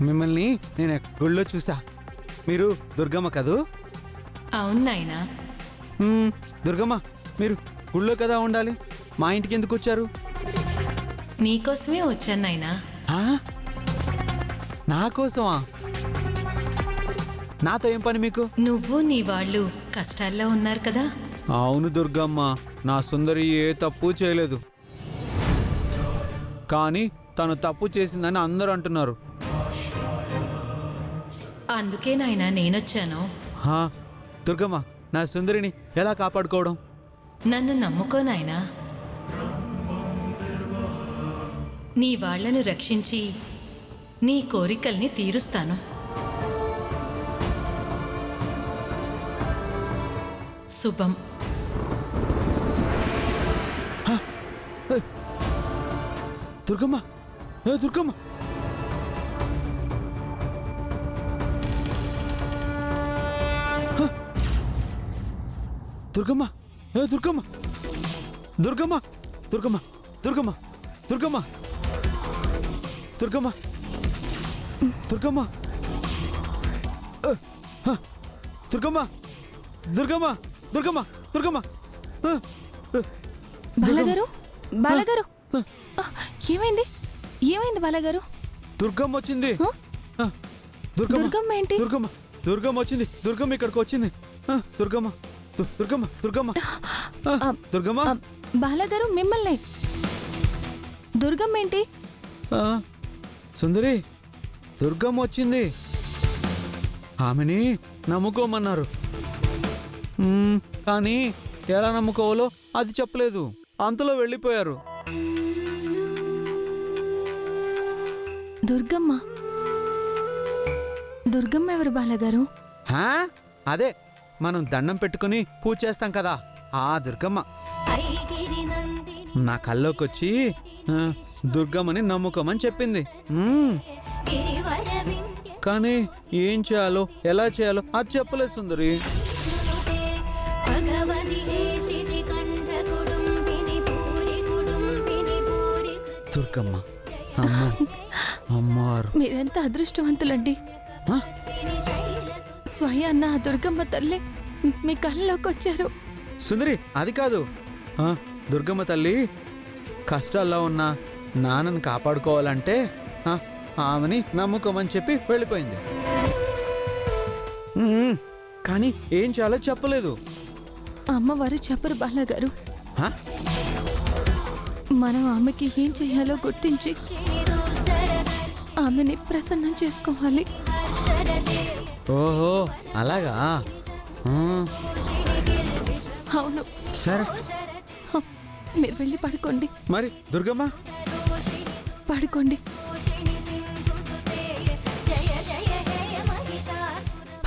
మిమ్మల్ని నేను గుళ్ళో చూసా. మీరు దుర్గమ్మ కదూ? అవును నాయనా. దుర్గమ్మ, మీరు గుళ్ళో కదా ఉండాలి, మా ఇంటికి ఎందుకు వచ్చారు? నీకోసమే వచ్చాను నాయనా. నా కోసమా? నాతో ఏం పని మీకు? నువ్వు నీ వాళ్ళు కష్టాల్లో ఉన్నారు కదా. అవును దుర్గమ్మ, నా సుందరి ఏ తప్పు చేయలేదు, కానీ తను తప్పు చేసిందని అందరూ అంటున్నారు. అందుకే నాయనా నేనొచ్చాను. దుర్గమ్మ, నా సుందరిని ఎలా కాపాడుకోవడం? నన్ను నమ్ముకో నాయనా. నీ వాళ్లను రక్షించి నీ కోరికల్ని తీరుస్తాను. శుభం. దుర్గమ్మ, దుర్గమ్మ, దుర్గమ్మ, దుర్గమ్మ, దుర్గమ్మ, దుర్గమ్మ, దుర్గమ్మ, దుర్గమ్మ, దుర్గమ్మ, దుర్గమ్మ, దుర్గమ్మ, దుర్గమ్మ, దుర్గమ్మ, దుర్గమ్మ. బాలగారు, బాలగారు, ఏమైంది? ఏమైంది బాలగారు? దుర్గమ్మ వచ్చింది. దుర్గమ్మ ఏంటి? దుర్గమ్మ, దుర్గమ్మ వచ్చింది. దుర్గమ్మ ఇక్కడికి వచ్చింది. దుర్గమ్మ, దుర్గమ్మ, దుర్గమ్మ, దుర్గమ్మ. బాలగారు మిమ్మల్ని. దుర్గమ్మ ఏంటి? సుందరి, దుర్గమ్మ వచ్చింది. ఆమెని నమ్ముకోమన్నారు, కానీ ఎలా నమ్ముకోవాలో అది చెప్పలేదు. అంతలో వెళ్ళిపోయారు. దుర్గమ్మ? దుర్గమ్మ ఎవరు బాలగారు? అదే మనం దండం పెట్టుకుని పూజ చేస్తాం కదా, ఆ దుర్గమ్మ. నా కల్లోకొచ్చి దుర్గమ్మని నమ్ముకోమని చెప్పింది. కానీ ఏం చేయాలో ఎలా చేయాలో అది చెప్పలేదు సుందరి. దుర్గమ్మ, అమ్మవారు. మీరెంత అదృష్టవంతులండి. స్వయాన్న ఆ దుర్గమ్మ తల్లి మీ కళ్ళలోకి వచ్చారు. సుందరి, అది కాదు. దుర్గమ్మ తల్లి కష్టాల్లో ఉన్న నాన్నని కాపాడుకోవాలంటే ఆమెని నమ్ముకోమని చెప్పి వెళ్ళిపోయింది. కానీ ఏం చేయాలో చెప్పలేదు. అమ్మవారు చెప్పరు బాలగారు. మనం ఆమెకి ఏం చేయాలో గుర్తించి ఆమెని ప్రసన్నం చేసుకోవాలి. ఓహో, అలాగా? అవును. సరే, మీరు వెళ్ళి పడుకోండి. మరి దుర్గమ్మ పడుకోండి,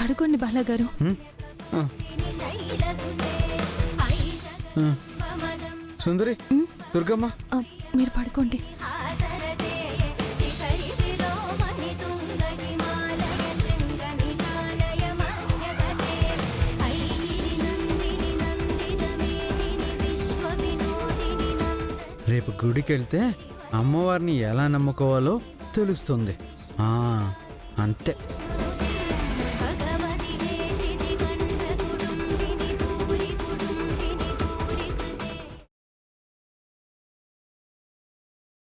పడుకోండి బాలగారు. సుందరి, దుర్గమ్మ, మీరు పడుకోండి. రేపు గుడికి వెళ్తే అమ్మవారిని ఎలా నమ్ముకోవాలో తెలుస్తుంది. అంతే.